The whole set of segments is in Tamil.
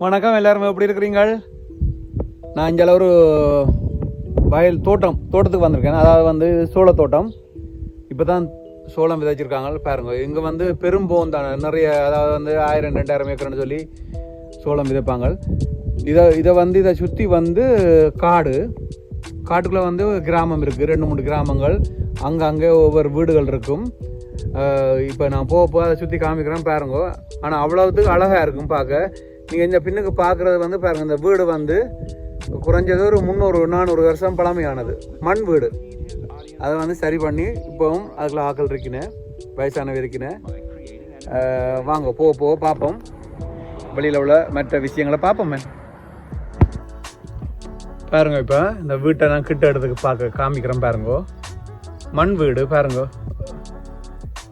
வணக்கம், எல்லாரும் எப்படி இருக்கிறீங்கள்? நான் இங்கே ஒரு வயல் தோட்டத்துக்கு வந்திருக்கேன். அதாவது வந்து சோள தோட்டம். இப்போ தான் சோளம் விதைச்சிருக்காங்க பாருங்க. இங்கே வந்து பெரும்போம் தானே நிறைய, அதாவது வந்து 1000-2000 ஏக்கர்னு சொல்லி சோளம் விதைப்பாங்க. இதை சுற்றி வந்து காட்டுக்குள்ளே வந்து கிராமம் இருக்குது, 2-3 கிராமங்கள். அங்கே ஒவ்வொரு வீடுகள் இருக்கும். இப்போ நான் போக அதை சுற்றி காமிக்கிறேன் பாருங்க. ஆனால் அவ்வளோத்துக்கு அழகாக இருக்கும் பார்க்க. நீங்கள் இந்த பின்னுக்கு பார்க்குறது வந்து பாருங்கள், இந்த வீடு வந்து குறைஞ்சது ஒரு 300-400 வருஷம் பழமையானது மண் வீடு. அதை வந்து சரி பண்ணி இப்போவும் அதுக்குள்ள ஆக்கள் இருக்கினேன், வயசானவை இருக்கினேன். வாங்க போக பார்ப்போம், வெளியில் உள்ள மற்ற விஷயங்களை பார்ப்போமே. பாருங்க, இப்போ இந்த வீட்டை நான் கிட்ட இடத்துக்கு காமிக்கிறேன் பாருங்க. மண் வீடு பாருங்க.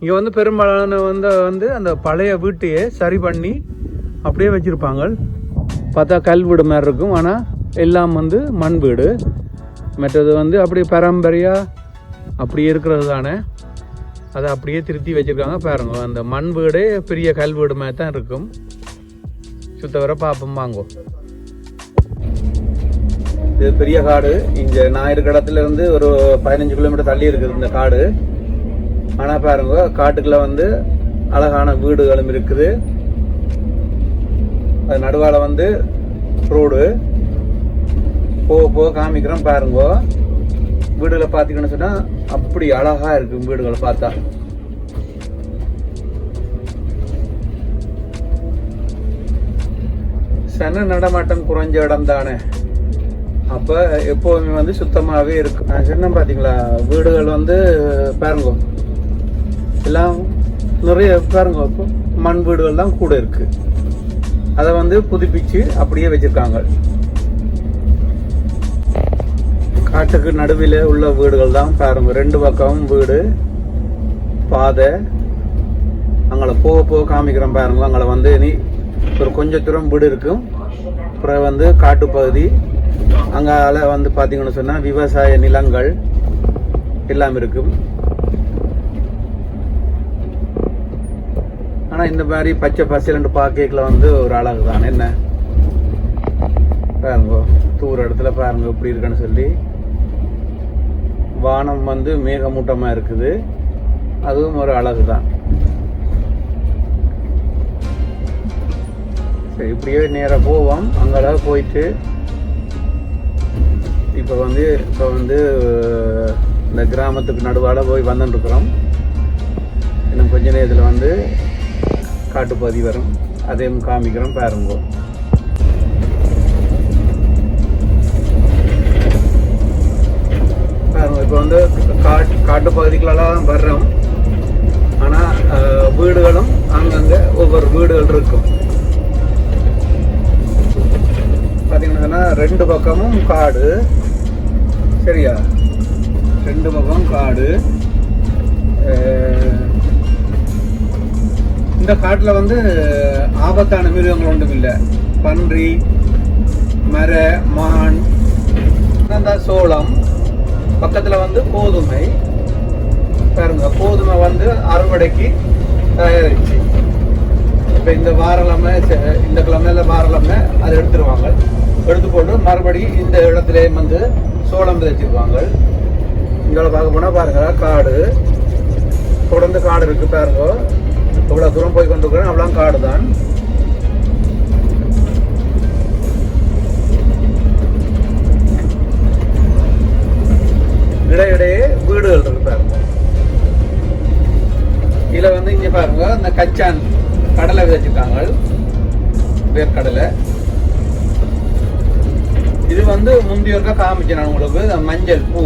இங்கே வந்து பெரும்பாலான வந்து அந்த பழைய வீட்டையே சரி பண்ணி அப்படியே வச்சுருப்பாங்க. பார்த்தா கல் வீடு மாதிரி இருக்கும், ஆனால் எல்லாம் வந்து மண் வீடு. மற்றது வந்து அப்படியே பரம்பரையாக அப்படியே இருக்கிறது தானே, அதை அப்படியே திருத்தி வச்சுருக்காங்க பாருங்க. அந்த மண் வீடே பெரிய கல் வீடு மாதிரி தான் இருக்கும். சுத்த வர பார்ப்போம் வாங்கோ. இது பெரிய காடு. இங்கே நான் இருக்கிற இடத்துல இருந்து ஒரு 15 கிலோமீட்டர் தள்ளி இருக்குது இந்த காடு. ஆனால் பாருங்க, காட்டுக்குள்ள வந்து அழகான வீடுகளும் இருக்குது. அது நடுவால வந்து ரோடு. போக காமிக்கிறோம் பாருங்க. வீடுகளை பார்த்தீங்கன்னு சொன்னா அப்படி அழகா இருக்கும் வீடுகளை பார்த்தா. சன நடமாட்டம் குறைஞ்ச இடம் தானே, அப்ப எப்போவுமே வந்து சுத்தமாவே இருக்கும். நான் சொன்ன பாத்தீங்களா, வீடுகள் வந்து பாருங்க எல்லாம் நிறைய பாருங்க. இப்போ மண் வீடுகள் தான் கூட இருக்கு. அதை வந்து புதுப்பிச்சு அப்படியே வச்சிருக்காங்க. காட்டுக்கு நடுவில் உள்ள வீடுகள் தான் பாருங்க. 2 பக்கம் வீடு, பாதை. அங்கே போக காமிக்கிறோம் பாருங்க. அங்கே வந்து இனி ஒரு கொஞ்சம் தூரம் வீடு இருக்கும். அப்புறம் வந்து காட்டுப்பகுதி. அங்கால வந்து பார்த்தீங்கன்னு சொன்னால் விவசாய நிலங்கள் எல்லாம் இருக்கும். ஆனால் இந்த மாதிரி பச்சை பசைலண்டு பார்க்கல வந்து ஒரு அழகு தான். என்ன பாருங்க, தூர இடத்துல பாருங்க எப்படி இருக்குன்னு சொல்லி. வானம் வந்து மேகமூட்டமாக இருக்குது, அதுவும் ஒரு அழகு தான். சரி, இப்படியே நேராக போவோம். அங்கெல்லாம் போயிட்டு இப்போ வந்து இந்த கிராமத்துக்கு நடுவால் போய் வந்துட்டுருக்குறோம். இன்னும் கொஞ்ச நேரத்தில் வந்து காட்டுப்பகுதி வரும், அதையும் காமிக்கிறோம் பாருங்க. பாருங்க, இப்போ வந்து காட்டுப்பகுதிகளெல்லாம் வர்றோம். ஆனால் வீடுகளும் அங்கங்கே ஒவ்வொரு வீடுகள் இருக்கும். பார்த்தீங்கன்னா 2 பக்கமும் காடு. சரியா, 2 பக்கம் காடு. இந்த காட்டில் வந்து ஆபத்தான மிருகங்கள் ஒன்றும் இல்லை. பன்றி, மர, மான், சோளம். பக்கத்தில் வந்து கோதுமை பாருங்க. கோதுமை வந்து அறுவடைக்கு தயாரிச்சு இப்போ இந்த கிழமையில வாரக்கிழமை அதை எடுத்துருவாங்க. எடுத்து போட்டு மறுபடியும் இந்த இடத்துல வந்து சோளம் விதைச்சிருவாங்க. இங்கே பார்க்க போனால் பாருங்க, காடு தொடர்ந்து காடு இருக்கு பாருங்க. எவ்வளோ தூரம் போய் கொண்டிருக்கிறேன் அவ்வளோ காடு தான். இடையிடையே வீடுகள் இருக்கு பாருங்க. இதுல வந்து இங்க பாருங்க, இந்த கச்சான் கடலை விதைச்சிருக்காங்க, வேர்க்கடலை. இது வந்து முந்தியோருக்கா காமிச்சேன் நான் உங்களுக்கு. மஞ்சள் பூ,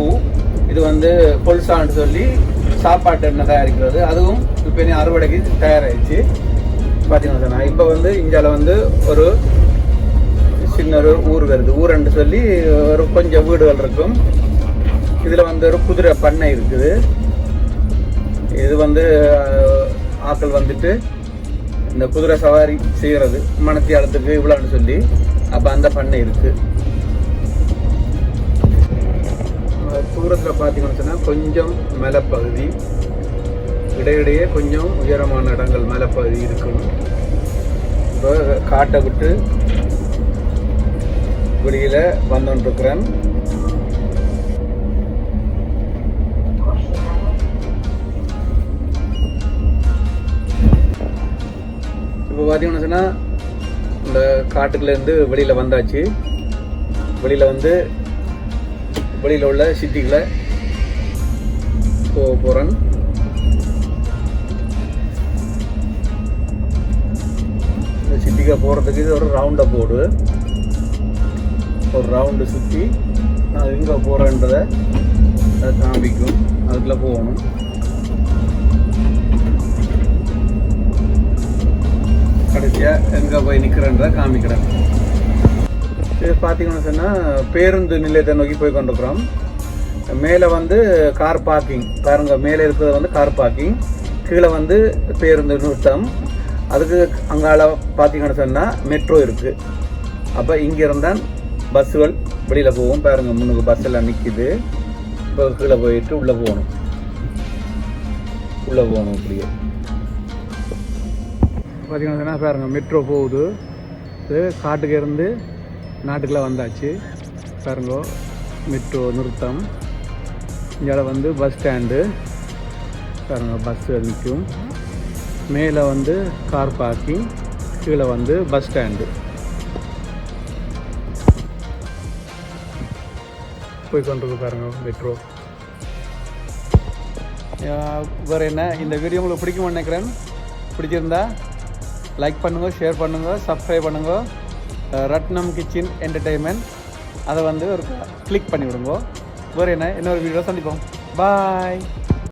இது வந்து பொல்சான்னு சொல்லி சாப்பாட்டு எண்ணெய் தயாரிக்கிறது. அதுவும் இப்போ இனி அறுவடைக்கு தயாராகிடுச்சு. பார்த்தீங்கன்னா இப்போ வந்து இந்தியாவில் வந்து ஒரு சின்ன ஒரு ஊர் வருது. ஊரன்னு சொல்லி ஒரு கொஞ்சம் வீடுகள் இருக்கும். இதில் வந்து ஒரு குதிரை பண்ணை இருக்குது. இது வந்து ஆட்கள் வந்துட்டு இந்த குதிரை சவாரி செய்கிறது மணத்தியாலத்துக்கு இவ்வளோன்னு சொல்லி. அப்போ அந்த பண்ணை இருக்குது. தூரத்தில் பார்த்தீங்கன்னு சொன்னால் கொஞ்சம் மலைப்பகுதி, இடையிடையே கொஞ்சம் உயரமான இடங்கள் மலைப்பகுதி இருக்கும். இப்போ காட்டை விட்டு வெளியில் வந்துட்டுருக்கிறேன். இப்போ பார்த்தீங்கன்னா சொன்னால் இந்த காட்டுக்குள்ளேருந்து வெளியில் வந்தாச்சு. வெளியில் வந்து வெளியில் உள்ள சிட்டிகளை போக போகிறேன். இந்த சிட்டிக்கு போகிறதுக்கு இது ஒரு ரவுண்டை போடு, ஒரு ரவுண்டு சுற்றி நான் எங்கே போகிறேன்றதை அதை காமிக்கும். அதுக்குள்ளே போகணும். கடைசியாக எங்கே போய் நிற்கிறேன்றதை காமிக்கிறேன். இது பார்த்தீங்கன்னு சொன்னால் பேருந்து நிலையத்தை நோக்கி போய் கொண்டிருக்கிறோம். மேலே வந்து கார் பார்க்கிங் பாருங்க, மேலே இருக்கிறது வந்து கார் பார்க்கிங், கீழே வந்து பேருந்து நிறுத்தம். அதுக்கு அங்கால பார்த்தீங்கன்னு சொன்னால் மெட்ரோ இருக்குது. அப்போ இங்கே இருந்தால் பஸ்ஸுகள் வெளியில் போகும். பாருங்கள், முன்னுக்கு பஸ் எல்லாம் நிற்கிது. இப்போ கீழே போயிட்டு உள்ளே போகணும். அப்படியே பார்த்தீங்கன்னா பாருங்கள், மெட்ரோ போகுது. இது காட்டுக்கு இருந்து நாட்டுக்குள்ளே வந்தாச்சு. பாருங்க, மெட்ரோ நிறுத்தம். இங்கே வந்து பஸ் ஸ்டாண்டு. பாருங்க, பஸ் நிற்கும். மேலே வந்து கார் பார்க்கிங், கீழே வந்து பஸ் ஸ்டாண்டு. போய் கொண்டிருக்கு பாருங்க மெட்ரோ. வேறு என்ன, இந்த வீடியோ உங்களுக்கு பிடிக்கும்னு நினைக்கிறேன். பிடிச்சிருந்தா லைக் பண்ணுங்கள், ஷேர் பண்ணுங்கள், சப்ஸ்கிரைப் பண்ணுங்கள். ரத்னம் கிச்சன் என்டர்டெயின்மெண்ட் அதை வந்து ஒரு கிளிக் பண்ணி விடுங்க. வேறு என்ன, இன்னொரு வீடியோ சந்திப்போம். பாய்.